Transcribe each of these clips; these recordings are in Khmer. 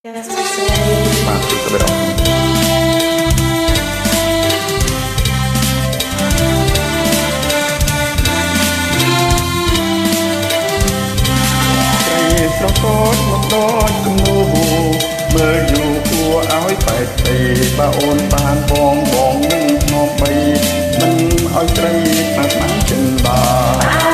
Just to say បាទគឺទៅដល់ស្រកតមកដល់គំនូមើលយូរគួរឲ្យបែកទីបើអូនបានបងនឹងថ្នមបីមិនឲ្យស្រីខ្មាស់ចិនបា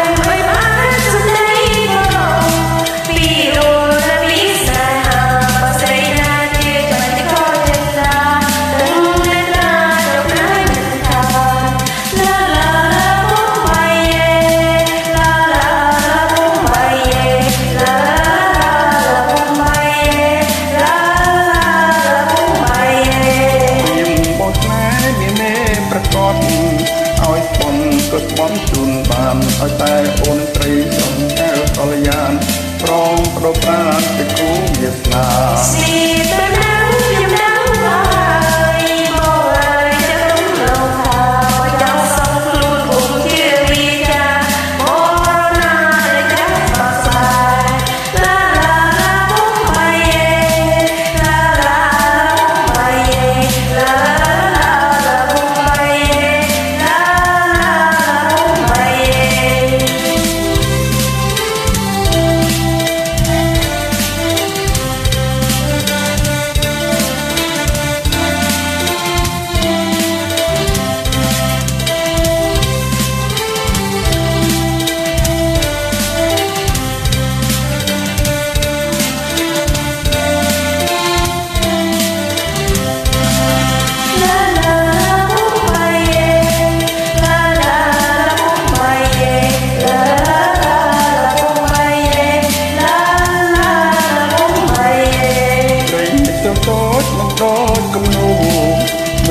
ឲ្យស្បន់ក៏ស្បន់ជូនបានឲ្យតែអូនស្រីចង់កែវកល្យានប្រងប្រដប្រាណទៅគូវាសនា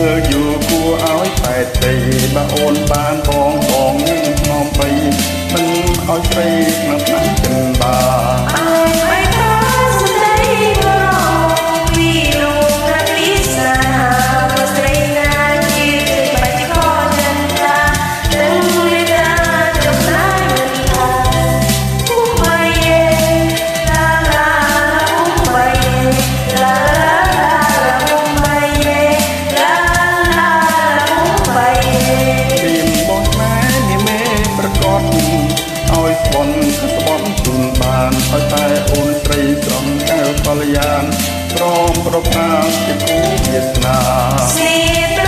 មើលយូរគួរឲ្យបែកទីបើអូនបានបងនឹងថ្នមបីមិនឲ្យស្រីខ្មាស់ចិនបាឲ្យស្បន់ជូនបានឲ្យតែអូនស្រីស្រងកែវកល្យានព្រមប្រកាសជាគូវាសនា